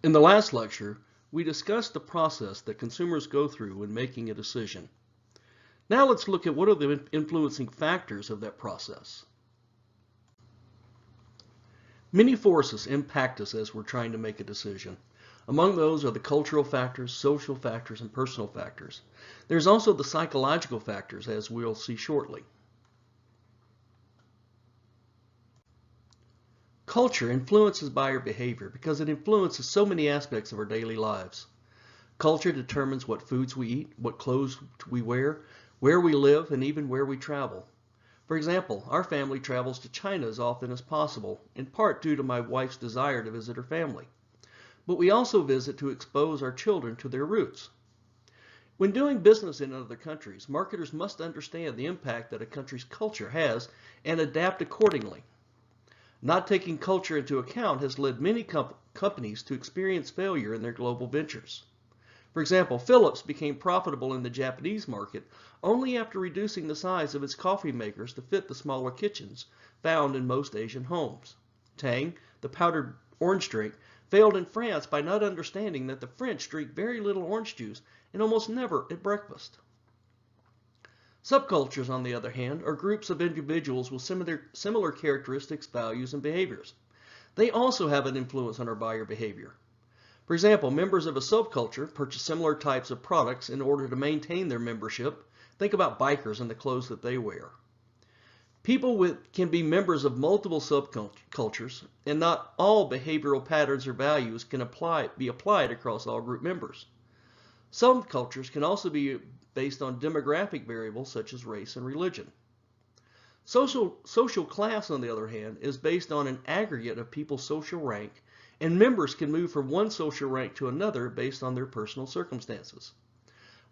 In the last lecture, we discussed the process that consumers go through when making a decision. Now let's look at what are the influencing factors of that process. Many forces impact us as we're trying to make a decision. Among those are the cultural factors, social factors, and personal factors. There's also the psychological factors, as we'll see shortly. Culture influences buyer behavior because it influences so many aspects of our daily lives. Culture determines what foods we eat, what clothes we wear, where we live, and even where we travel. For example, our family travels to China as often as possible, in part due to my wife's desire to visit her family. But we also visit to expose our children to their roots. When doing business in other countries, marketers must understand the impact that a country's culture has and adapt accordingly. Not taking culture into account has led many companies to experience failure in their global ventures. For example, Philips became profitable in the Japanese market only after reducing the size of its coffee makers to fit the smaller kitchens found in most Asian homes. Tang, the powdered orange drink, failed in France by not understanding that the French drink very little orange juice and almost never at breakfast. Subcultures, on the other hand, are groups of individuals with similar characteristics, values, and behaviors. They also have an influence on our buyer behavior. For example, members of a subculture purchase similar types of products in order to maintain their membership. Think about bikers and the clothes that they wear. People can be members of multiple subcultures, and not all behavioral patterns or values can be applied across all group members. Some cultures can also be based on demographic variables such as race and religion. Social class, on the other hand, is based on an aggregate of people's social rank, and members can move from one social rank to another based on their personal circumstances.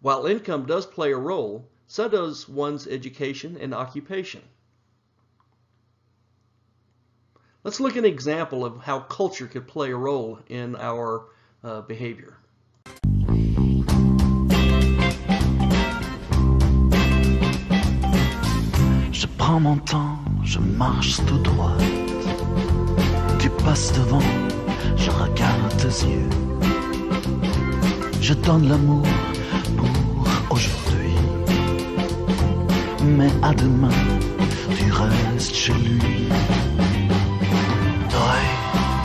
While income does play a role, so does one's education and occupation. Let's look at an example of how culture could play a role in our behavior. Je prends mon temps, je marche tout droit. Tu passes devant, je regarde tes yeux. Je donne l'amour pour aujourd'hui. Mais à demain, tu restes chez lui. Toy,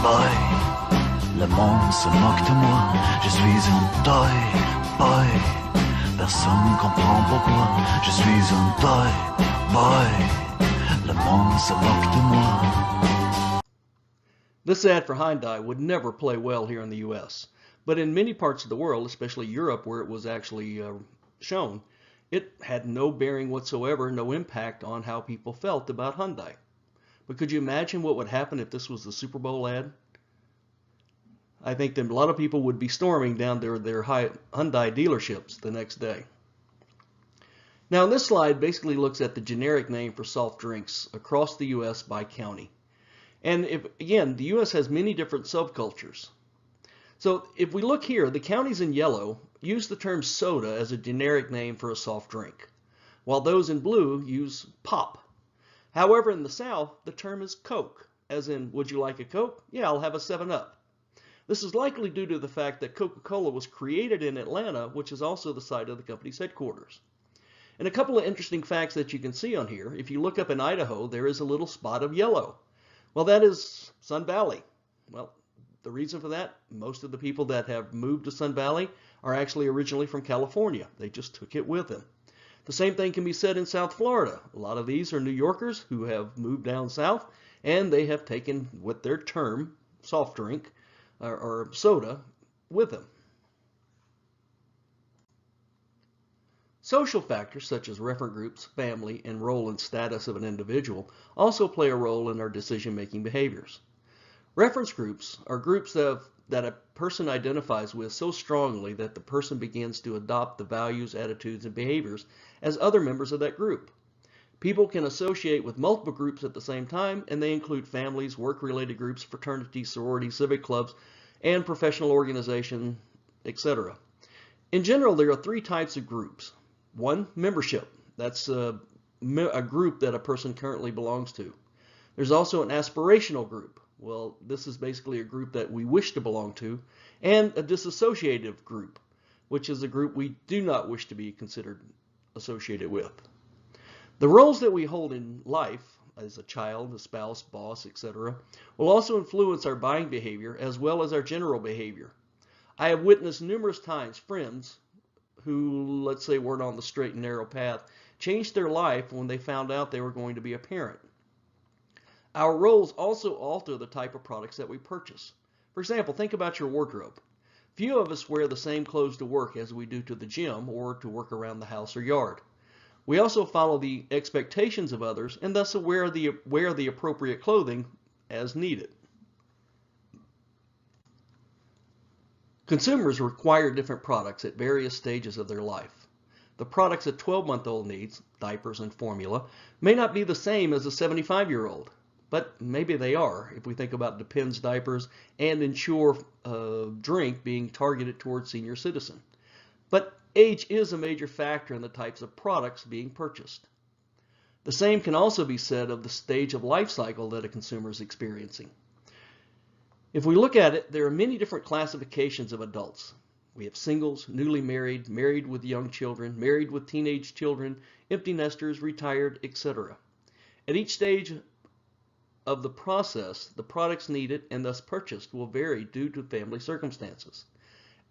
boy, le monde se moque de moi. Je suis un toy, boy. Personne comprend pourquoi. Je suis un toy, boy. Le monde se moque de moi. This ad for Hyundai would never play well here in the US, but in many parts of the world, especially Europe where it was actually shown, it had no bearing whatsoever, no impact on how people felt about Hyundai. But could you imagine what would happen if this was the Super Bowl ad? I think that a lot of people would be storming down their Hyundai dealerships the next day. Now this slide basically looks at the generic name for soft drinks across the US by county. And again, the US has many different subcultures. So if we look here, the counties in yellow use the term soda as a generic name for a soft drink, while those in blue use pop. However, in the South, the term is Coke, as in, would you like a Coke? Yeah, I'll have a 7-Up. This is likely due to the fact that Coca-Cola was created in Atlanta, which is also the site of the company's headquarters. And a couple of interesting facts that you can see on here. If you look up in Idaho, there is a little spot of yellow. Well, that is Sun Valley. Well, the reason for that, most of the people that have moved to Sun Valley are actually originally from California. They just took it with them. The same thing can be said in South Florida. A lot of these are New Yorkers who have moved down south, and they have taken with their term, soft drink, or soda, with them. Social factors such as reference groups, family, and role and status of an individual also play a role in our decision-making behaviors. Reference groups are groups that a person identifies with so strongly that the person begins to adopt the values, attitudes, and behaviors as other members of that group. People can associate with multiple groups at the same time, and they include families, work-related groups, fraternities, sororities, civic clubs, and professional organizations, etc. In general, there are 3 types of groups. 1, membership. That's a group that a person currently belongs to. There's also an aspirational group. Well, this is basically a group that we wish to belong to, and a disassociative group, which is a group we do not wish to be considered associated with. The roles that we hold in life, as a child, a spouse, boss, etc., will also influence our buying behavior as well as our general behavior. I have witnessed numerous times friends who, let's say, weren't on the straight and narrow path, changed their life when they found out they were going to be a parent. Our roles also alter the type of products that we purchase. For example, think about your wardrobe. Few of us wear the same clothes to work as we do to the gym or to work around the house or yard. We also follow the expectations of others and thus wear the appropriate clothing as needed. Consumers require different products at various stages of their life. The products a 12-month-old needs, diapers and formula, may not be the same as a 75-year-old, but maybe they are if we think about Depends diapers and Ensure drink being targeted towards senior citizen. But age is a major factor in the types of products being purchased. The same can also be said of the stage of life cycle that a consumer is experiencing. If we look at it, there are many different classifications of adults. We have singles, newly married, married with young children, married with teenage children, empty nesters, retired, etc. At each stage of the process, the products needed and thus purchased will vary due to family circumstances.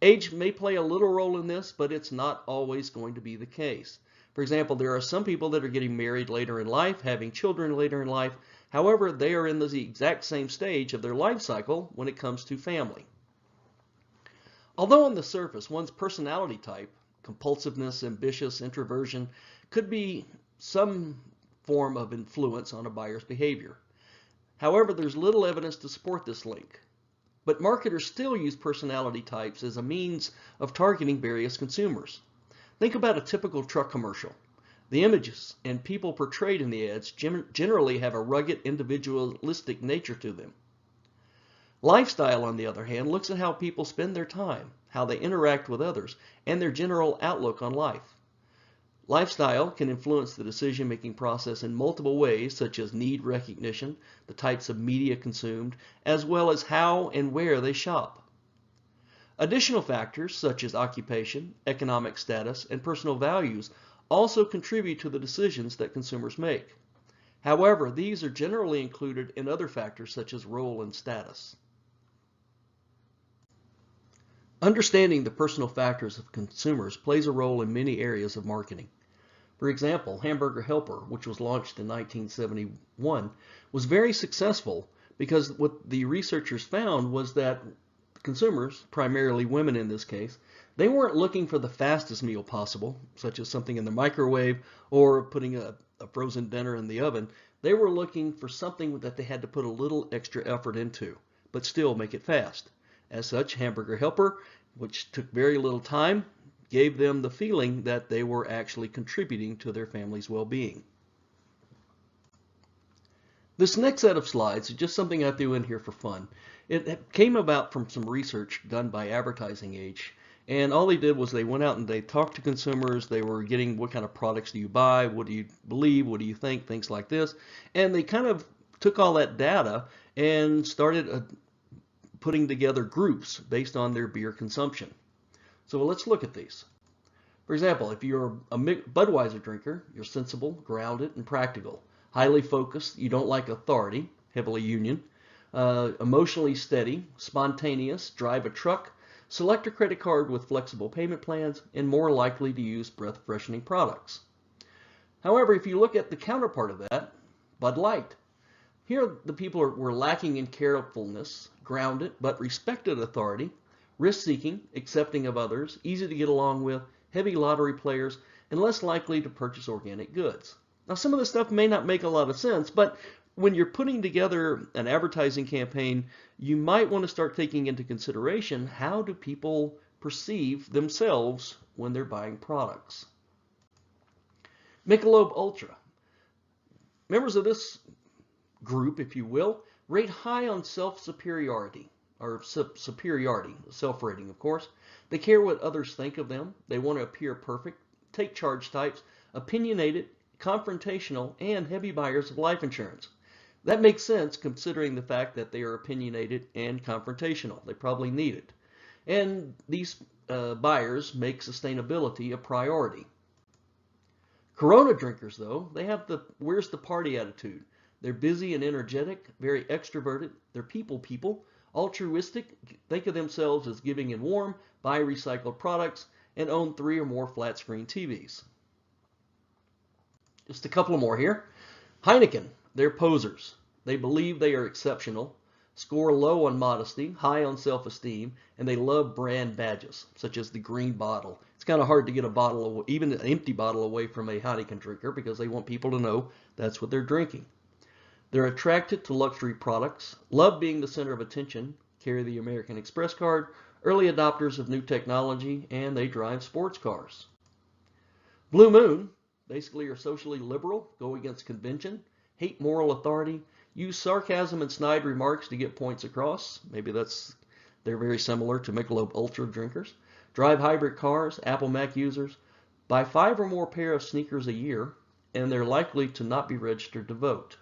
Age may play a little role in this, but it's not always going to be the case. For example, there are some people that are getting married later in life, having children later in life. However, they are in the exact same stage of their life cycle when it comes to family. Although on the surface, one's personality type, compulsiveness, ambitious, introversion, could be some form of influence on a buyer's behavior. However, there's little evidence to support this link. But marketers still use personality types as a means of targeting various consumers. Think about a typical truck commercial. The images and people portrayed in the ads generally have a rugged, individualistic nature to them. Lifestyle, on the other hand, looks at how people spend their time, how they interact with others, and their general outlook on life. Lifestyle can influence the decision-making process in multiple ways, such as need recognition, the types of media consumed, as well as how and where they shop. Additional factors, such as occupation, economic status, and personal values, also contribute to the decisions that consumers make. However, these are generally included in other factors such as role and status. Understanding the personal factors of consumers plays a role in many areas of marketing. For example, Hamburger Helper, which was launched in 1971, was very successful because what the researchers found was that consumers, primarily women in this case, they weren't looking for the fastest meal possible, such as something in the microwave or putting a frozen dinner in the oven. They were looking for something that they had to put a little extra effort into, but still make it fast. As such, Hamburger Helper, which took very little time, gave them the feeling that they were actually contributing to their family's well-being. This next set of slides is just something I threw in here for fun. It came about from some research done by Advertising Age, and all they did was they went out and they talked to consumers. They were getting what kind of products do you buy, what do you believe, what do you think, things like this, and they kind of took all that data and started putting together groups based on their beer consumption. So let's look at these. For example, if you're a Budweiser drinker, you're sensible, grounded, and practical. Highly focused, you don't like authority, heavily union. Emotionally steady, spontaneous, drive a truck, select a credit card with flexible payment plans, and more likely to use breath freshening products. However, if you look at the counterpart of that, Bud Light. Here the people were lacking in carefulness, grounded but respected authority, risk-seeking, accepting of others, easy to get along with, heavy lottery players, and less likely to purchase organic goods. Now, some of this stuff may not make a lot of sense, but when you're putting together an advertising campaign, you might want to start taking into consideration how do people perceive themselves when they're buying products. Michelob Ultra. Members of this group, if you will, rate high on self-superiority, or superiority, self-rating, of course. They care what others think of them. They want to appear perfect, take charge types, opinionated, confrontational, and heavy buyers of life insurance. That makes sense considering the fact that they are opinionated and confrontational. They probably need it. And these buyers make sustainability a priority. Corona drinkers, though, they have the where's the party attitude. They're busy and energetic, very extroverted. They're people, altruistic, think of themselves as giving in warm, buy recycled products, and own 3 or more flat screen TVs. Just a couple more here. Heineken, they're posers. They believe they are exceptional, score low on modesty, high on self-esteem, and they love brand badges, such as the green bottle. It's kind of hard to get a bottle, even an empty bottle, away from a Heineken drinker because they want people to know that's what they're drinking. They're attracted to luxury products, love being the center of attention, carry the American Express card, early adopters of new technology, and they drive sports cars. Blue Moon basically are socially liberal, go against convention, hate moral authority, use sarcasm and snide remarks to get points across. Maybe they're very similar to Michelob Ultra drinkers. Drive hybrid cars, Apple Mac users, buy 5 or more pair of sneakers a year, and they're likely to not be registered to vote.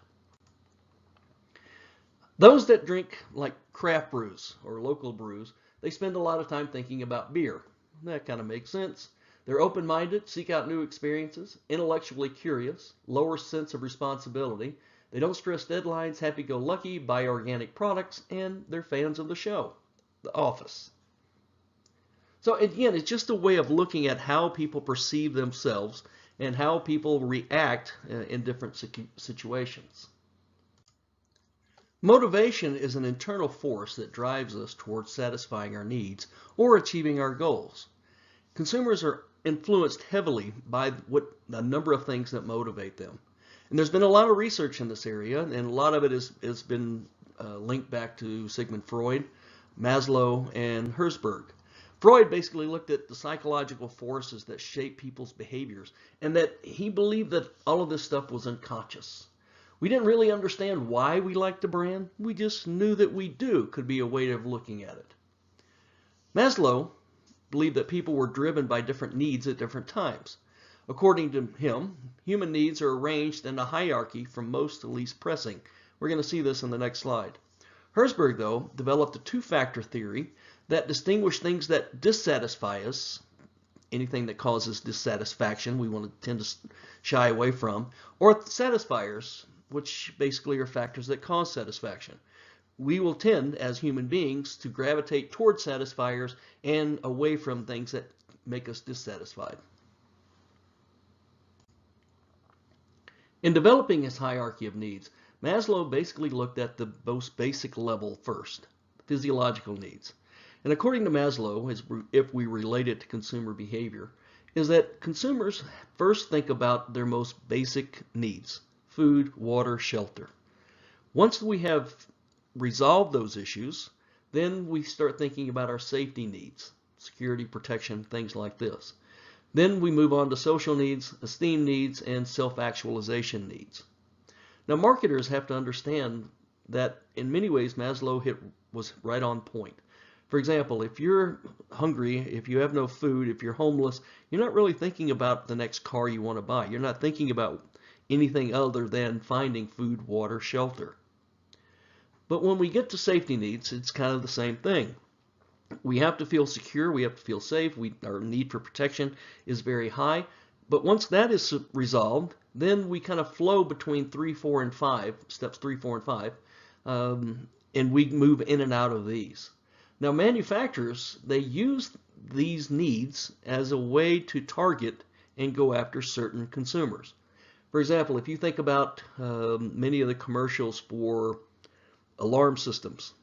Those that drink like craft brews or local brews, they spend a lot of time thinking about beer. That kind of makes sense. They're open-minded, seek out new experiences, intellectually curious, lower sense of responsibility. They don't stress deadlines, happy-go-lucky, buy organic products, and they're fans of the show, The Office. So again, it's just a way of looking at how people perceive themselves and how people react in different situations. Motivation is an internal force that drives us towards satisfying our needs or achieving our goals. Consumers are influenced heavily by a number of things that motivate them. And there's been a lot of research in this area, and a lot of it has been linked back to Sigmund Freud, Maslow, and Herzberg. Freud basically looked at the psychological forces that shape people's behaviors, and that he believed that all of this stuff was unconscious. We didn't really understand why we liked a brand. We just knew that we do could be a way of looking at it. Maslow believed that people were driven by different needs at different times. According to him, human needs are arranged in a hierarchy from most to least pressing. We're going to see this in the next slide. Herzberg, though, developed a 2-factor theory that distinguished things that dissatisfy us, anything that causes dissatisfaction we want to tend to shy away from, or satisfiers, which basically are factors that cause satisfaction. We will tend, as human beings, to gravitate towards satisfiers and away from things that make us dissatisfied. In developing his hierarchy of needs, Maslow basically looked at the most basic level first, physiological needs. And according to Maslow, if we relate it to consumer behavior, is that consumers first think about their most basic needs: food, water, shelter. Once we have resolved those issues, then we start thinking about our safety needs, security, protection, things like this. Then we move on to social needs, esteem needs, and self-actualization needs. Now, marketers have to understand that in many ways Maslow was right on point. For example, if you're hungry, if you have no food, if you're homeless, you're not really thinking about the next car you want to buy. You're not thinking about anything other than finding food, water, shelter. But when we get to safety needs, it's kind of the same thing. We have to feel secure, we have to feel safe, our need for protection is very high. But once that is resolved, then we kind of flow between 3, 4, and 5, steps 3, 4, and 5, and we move in and out of these. Now, manufacturers, they use these needs as a way to target and go after certain consumers. For example, if you think about many of the commercials for alarm systems,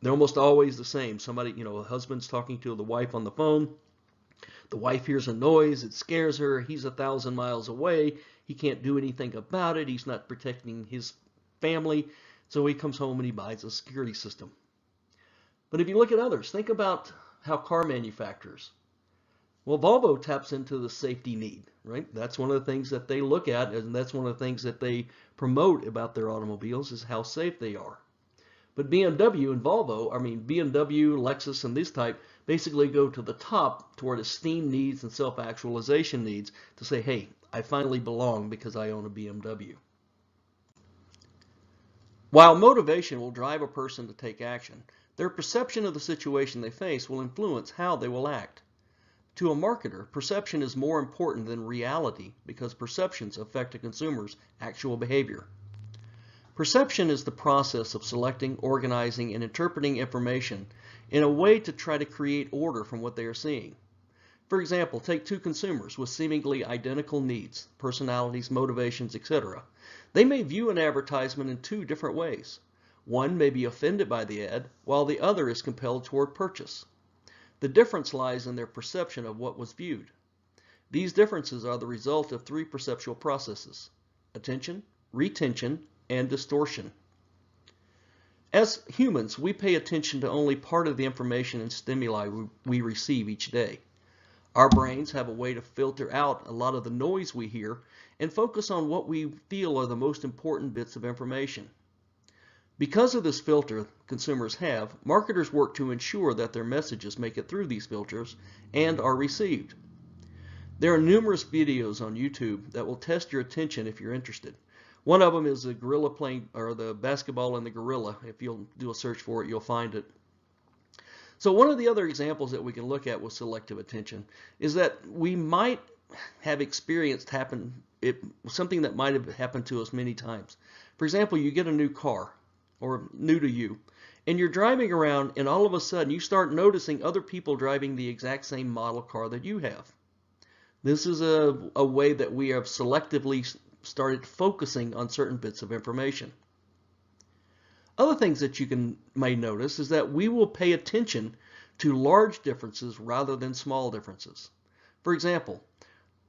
they're almost always the same. Somebody, a husband's talking to the wife on the phone. The wife hears a noise. It scares her. He's 1,000 miles away. He can't do anything about it. He's not protecting his family. So he comes home and he buys a security system. But if you look at others, think about how car manufacturers. Well, Volvo taps into the safety need, right? That's one of the things that they look at, and that's one of the things that they promote about their automobiles is how safe they are. But BMW and BMW, Lexus, and this type basically go to the top toward esteem needs and self-actualization needs to say, hey, I finally belong because I own a BMW. While motivation will drive a person to take action, their perception of the situation they face will influence how they will act. To a marketer, perception is more important than reality because perceptions affect a consumer's actual behavior. Perception is the process of selecting, organizing, and interpreting information in a way to try to create order from what they are seeing. For example, take two consumers with seemingly identical needs, personalities, motivations, etc. They may view an advertisement in two different ways. One may be offended by the ad, while the other is compelled toward purchase. The difference lies in their perception of what was viewed. These differences are the result of three perceptual processes: attention, retention, and distortion. As humans, we pay attention to only part of the information and stimuli we receive each day. Our brains have a way to filter out a lot of the noise we hear and focus on what we feel are the most important bits of information. Because of this filter consumers have, marketers work to ensure that their messages make it through these filters and are received. There are numerous videos on YouTube that will test your attention if you're interested. One of them is the gorilla playing, or the basketball and the gorilla. If you'll do a search for it, you'll find it. So one of the other examples that we can look at with selective attention is that we might have experienced something that might have happened to us many times. For example, you get a new car, or new to you, and you're driving around and all of a sudden you start noticing other people driving the exact same model car that you have. This is a way that we have selectively started focusing on certain bits of information. Other things that you may notice is that we will pay attention to large differences rather than small differences. For example,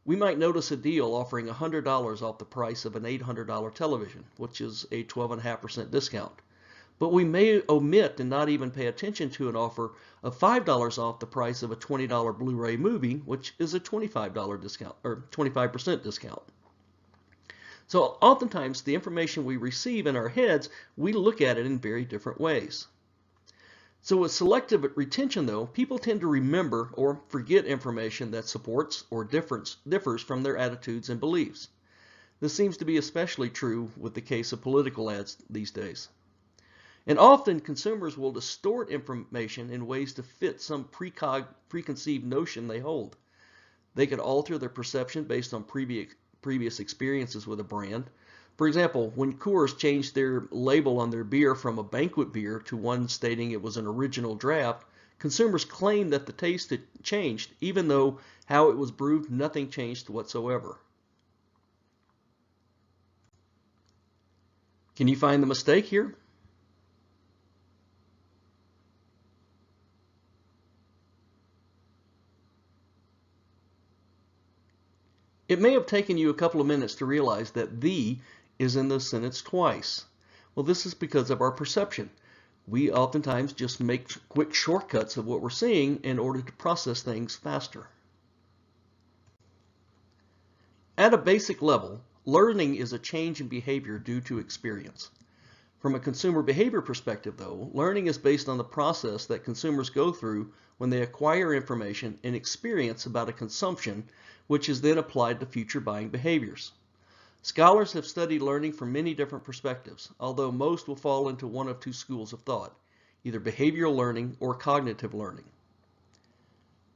we might notice a deal offering $100 off the price of an $800 television, which is a 12.5% discount. But we may omit and not even pay attention to an offer of $5 off the price of a $20 Blu-ray movie, which is a $25 discount or 25% discount. So oftentimes the information we receive in our heads, we look at it in very different ways. So with selective retention though, people tend to remember or forget information that supports or differs from their attitudes and beliefs. This seems to be especially true with the case of political ads these days. And often consumers will distort information in ways to fit some preconceived notion they hold. They could alter their perception based on previous experiences with a brand. For example, when Coors changed their label on their beer from a banquet beer to one stating it was an original draft, consumers claimed that the taste had changed, even though how it was brewed, nothing changed whatsoever. Can you find the mistake here? It may have taken you a couple of minutes to realize that "the" is in the sentence twice. Well, this is because of our perception. We oftentimes just make quick shortcuts of what we're seeing in order to process things faster. At a basic level, learning is a change in behavior due to experience. From a consumer behavior perspective, though, learning is based on the process that consumers go through when they acquire information and experience about a consumption, which is then applied to future buying behaviors. Scholars have studied learning from many different perspectives, although most will fall into one of two schools of thought, either behavioral learning or cognitive learning.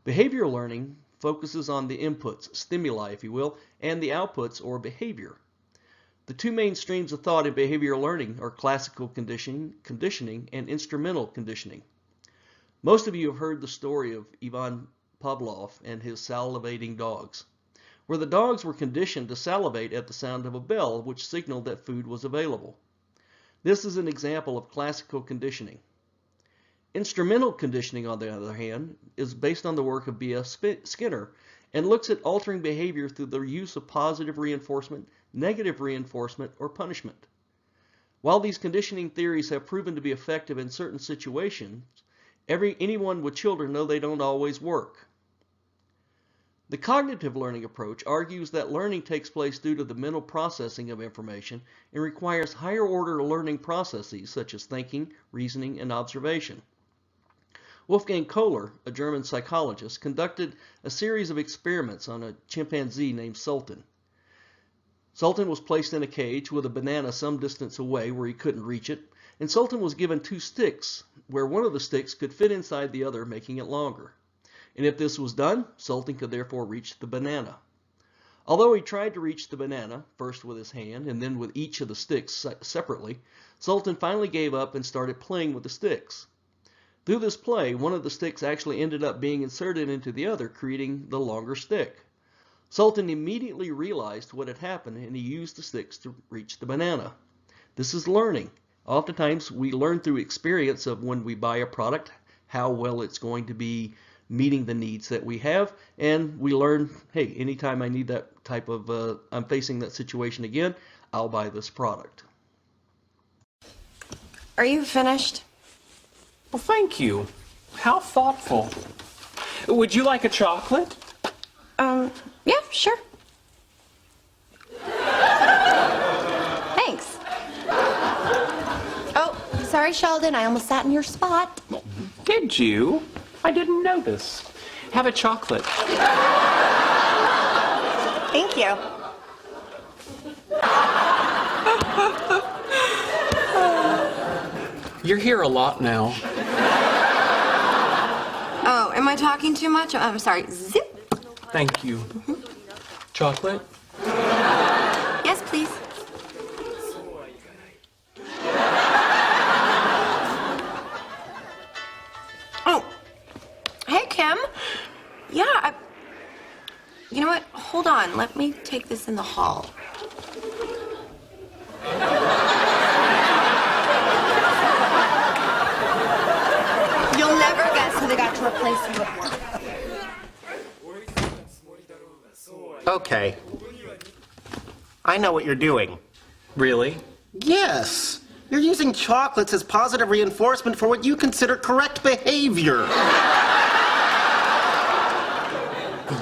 Behavioral learning focuses on the inputs, stimuli, if you will, and the outputs, or behavior. The two main streams of thought in behavioral learning are classical conditioning and instrumental conditioning. Most of you have heard the story of Ivan Pavlov and his salivating dogs, where the dogs were conditioned to salivate at the sound of a bell which signaled that food was available. This is an example of classical conditioning. Instrumental conditioning, on the other hand, is based on the work of B.F. Skinner and looks at altering behavior through the use of positive reinforcement, negative reinforcement, or punishment. While these conditioning theories have proven to be effective in certain situations, anyone with children know they don't always work. The cognitive learning approach argues that learning takes place due to the mental processing of information and requires higher order learning processes such as thinking, reasoning, and observation. Wolfgang Kohler, a German psychologist, conducted a series of experiments on a chimpanzee named Sultan. Sultan was placed in a cage with a banana some distance away where he couldn't reach it, and Sultan was given 2 sticks, where one of the sticks could fit inside the other, making it longer. And if this was done, Sultan could therefore reach the banana. Although he tried to reach the banana, first with his hand and then with each of the sticks separately, Sultan finally gave up and started playing with the sticks. Through this play, one of the sticks actually ended up being inserted into the other, creating the longer stick. Sultan immediately realized what had happened, and he used the sticks to reach the banana. This is learning. Oftentimes we learn through experience of when we buy a product, how well it's going to be meeting the needs that we have, and we learn, hey, anytime I need that type of, I'm facing that situation again, I'll buy this product. Are you finished? Well, thank you. How thoughtful. Would you like a chocolate? Yeah, sure. Thanks. Oh, sorry, Sheldon, I almost sat in your spot. Did you? I didn't notice. Have a chocolate. Thank you. You're here a lot now. Oh, am I talking too much? I'm sorry. Zip. Thank you. Chocolate? Yes, please. Oh, hey, Kim. Yeah, you know what? Hold on. Let me take this in the hall. You'll never guess who they got to replace you at work. Okay. I know what you're doing. Really? Yes. You're using chocolates as positive reinforcement for what you consider correct behavior.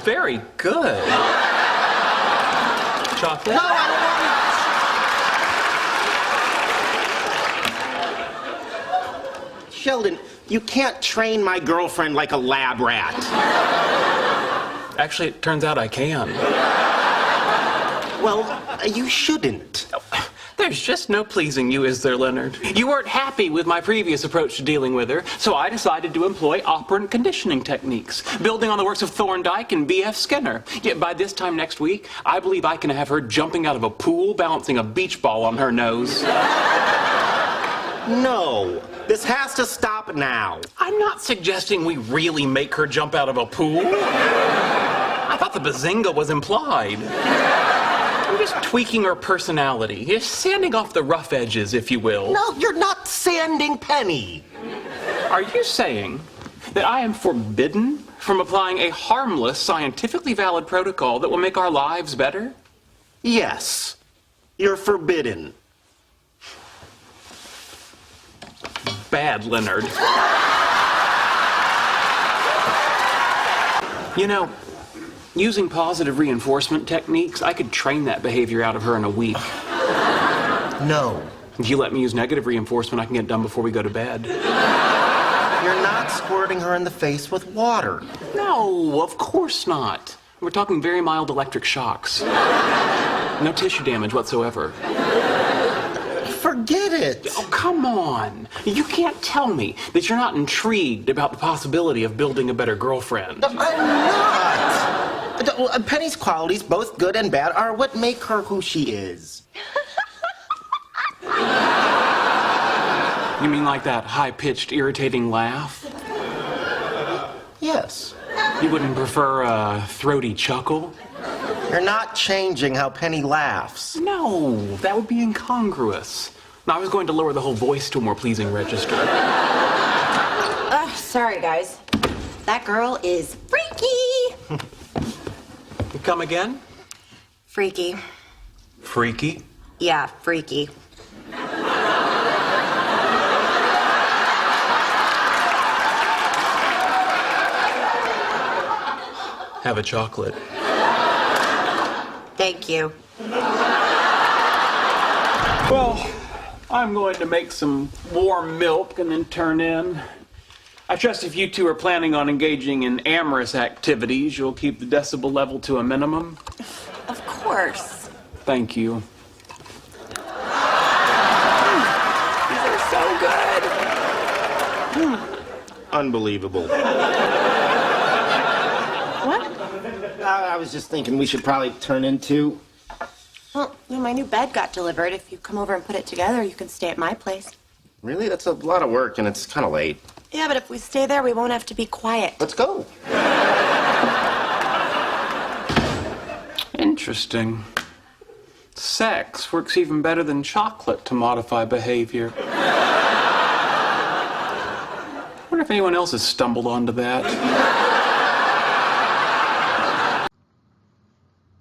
Very good. Chocolate? No, I don't. Sheldon, you can't train my girlfriend like a lab rat. Actually, it turns out I can. Well, you shouldn't. There's just no pleasing you, is there, Leonard? You weren't happy with my previous approach to dealing with her, so I decided to employ operant conditioning techniques, building on the works of Thorndike and B.F. Skinner. Yet by this time next week, I believe I can have her jumping out of a pool, balancing a beach ball on her nose. No, this has to stop now. I'm not suggesting we really make her jump out of a pool. I thought the bazinga was implied. We're just tweaking her personality, just sanding off the rough edges, if you will. No, you're not sanding Penny. Are you saying that I am forbidden from applying a harmless, scientifically valid protocol that will make our lives better? Yes, you're forbidden. Bad, Leonard. You know, using positive reinforcement techniques, I could train that behavior out of her in a week. No. If you let me use negative reinforcement, I can get done before we go to bed. You're not squirting her in the face with water. No, of course not. We're talking very mild electric shocks. No tissue damage whatsoever. Forget it. Oh, come on. You can't tell me that you're not intrigued about the possibility of building a better girlfriend. I'm not. Penny's qualities, both good and bad, are what make her who she is. You mean like that high-pitched, irritating laugh? Yes. You wouldn't prefer a throaty chuckle? You're not changing how Penny laughs. No, that would be incongruous. No, I was going to lower the whole voice to a more pleasing register. Sorry, guys. That girl is freaky. Come again? Freaky. Freaky? Yeah, freaky. Have a chocolate. Thank you. Well, I'm going to make some warm milk and then turn in. I trust if you two are planning on engaging in amorous activities, you'll keep the decibel level to a minimum. Of course. Thank you. These are so good. Unbelievable. What? I was just thinking we should probably turn into... Well, my new bed got delivered. If you come over and put it together, you can stay at my place. Really? That's a lot of work, and it's kind of late. Yeah, but if we stay there, we won't have to be quiet. Let's go. Interesting. Sex works even better than chocolate to modify behavior. I wonder if anyone else has stumbled onto that.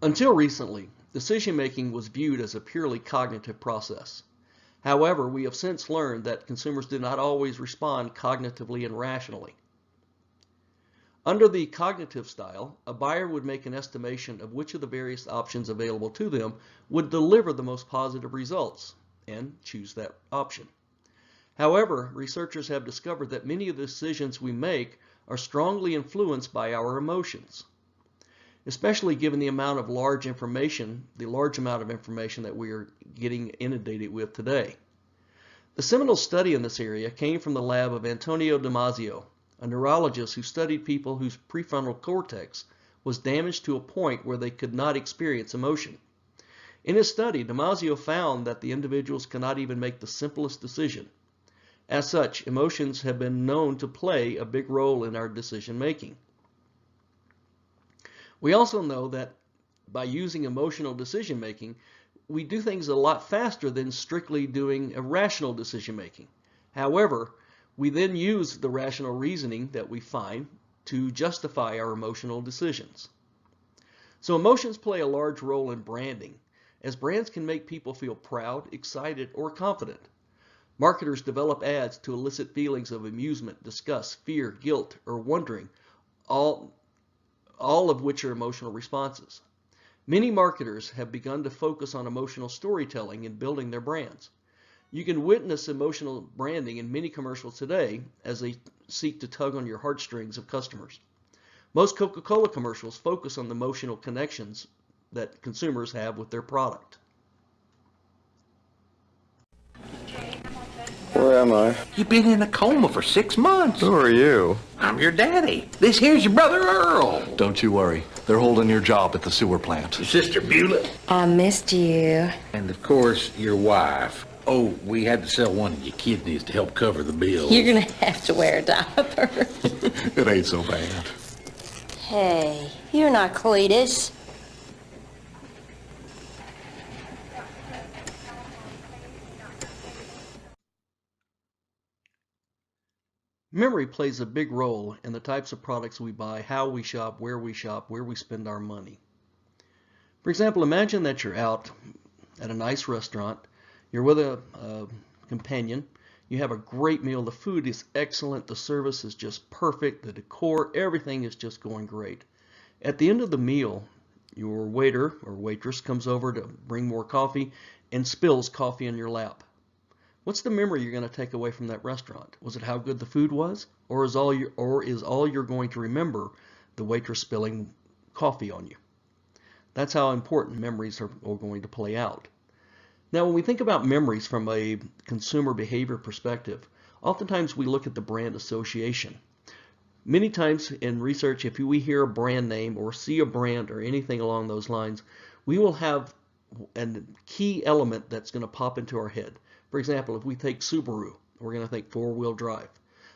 Until recently, decision-making was viewed as a purely cognitive process. However, we have since learned that consumers do not always respond cognitively and rationally. Under the cognitive style, a buyer would make an estimation of which of the various options available to them would deliver the most positive results and choose that option. However, researchers have discovered that many of the decisions we make are strongly influenced by our emotions, especially given the large amount of information that we are getting inundated with today. The seminal study in this area came from the lab of Antonio Damasio, a neurologist who studied people whose prefrontal cortex was damaged to a point where they could not experience emotion. In his study, Damasio found that the individuals cannot even make the simplest decision. As such, emotions have been known to play a big role in our decision making. We also know that by using emotional decision making, we do things a lot faster than strictly doing a rational decision making. However, we then use the rational reasoning that we find to justify our emotional decisions. So emotions play a large role in branding, as brands can make people feel proud, excited, or confident. Marketers develop ads to elicit feelings of amusement, disgust, fear, guilt, or wondering, all of which are emotional responses. Many marketers have begun to focus on emotional storytelling in building their brands. You can witness emotional branding in many commercials today as they seek to tug on your heartstrings of customers. Most Coca-Cola commercials focus on the emotional connections that consumers have with their product. Where am I? You've been in a coma for 6 months. Who are you? I'm your daddy. This here's your brother Earl. Don't you worry. They're holding your job at the sewer plant. Your sister Beulah. I missed you. And of course, your wife. Oh, we had to sell one of your kidneys to help cover the bill. You're gonna have to wear a diaper. It ain't so bad. Hey, you're not Cletus. Memory plays a big role in the types of products we buy, how we shop, where we spend our money. For example, imagine that you're out at a nice restaurant, you're with a companion, you have a great meal, the food is excellent, the service is just perfect, the decor, everything is just going great. At the end of the meal, your waiter or waitress comes over to bring more coffee and spills coffee in your lap. What's the memory you're going to take away from that restaurant? Was it how good the food was? Or is all you're going to remember the waitress spilling coffee on you? That's how important memories are going to play out. Now, when we think about memories from a consumer behavior perspective, oftentimes we look at the brand association. Many times in research, if we hear a brand name or see a brand or anything along those lines, we will have a key element that's going to pop into our head. For example, if we take Subaru, we're going to think four-wheel drive.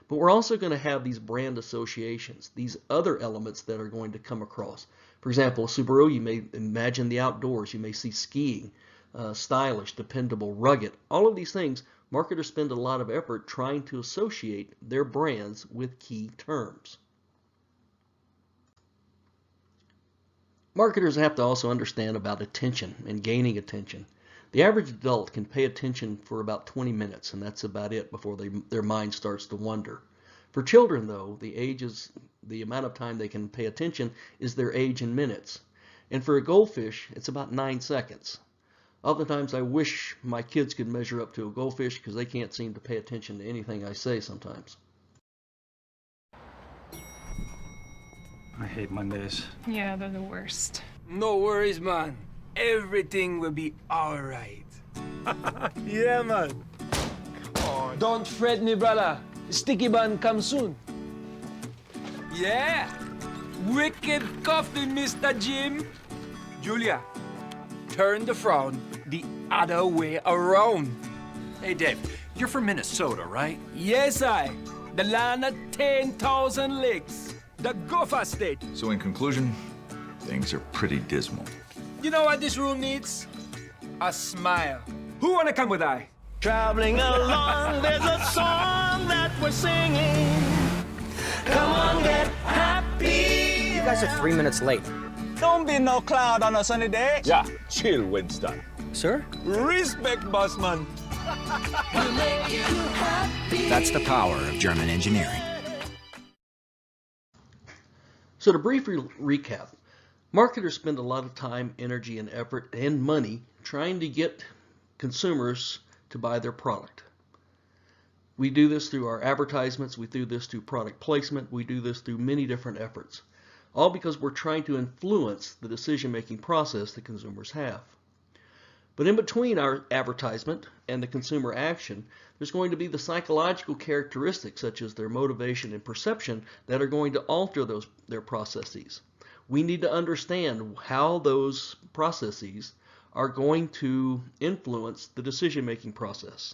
But we're also going to have these brand associations, these other elements that are going to come across. For example, Subaru, you may imagine the outdoors. You may see skiing, stylish, dependable, rugged. All of these things, marketers spend a lot of effort trying to associate their brands with key terms. Marketers have to also understand about attention and gaining attention. The average adult can pay attention for about 20 minutes, and that's about it before their mind starts to wander. For children, though, the amount of time they can pay attention is their age in minutes. And for a goldfish, it's about 9 seconds. Oftentimes, I wish my kids could measure up to a goldfish because they can't seem to pay attention to anything I say sometimes. I hate Mondays. Yeah, they're the worst. No worries, man. everything will be alright. Yeah, man. Come on. Don't fret me, brother. Sticky bun comes soon. Yeah. Wicked coffee, Mr. Jim. Julia, turn the frown the other way around. Hey, Dave, you're from Minnesota, right? Yes, the land of 10,000 lakes. The Gopher State. So in conclusion, things are pretty dismal. You know what this room needs? A smile. Who wanna come with I? Traveling along, there's a song that we're singing. Come on, get happy. You guys are 3 minutes late. Don't be no cloud on a sunny day. Yeah, chill, Winston. Sir? Respect, boss man. That's the power of German engineering. So to briefly recap, marketers spend a lot of time, energy, and effort and money trying to get consumers to buy their product. We do this through our advertisements, we do this through product placement, we do this through many different efforts, all because we're trying to influence the decision-making process that consumers have. But in between our advertisement and the consumer action, there's going to be the psychological characteristics such as their motivation and perception that are going to alter their processes. We need to understand how those processes are going to influence the decision-making process.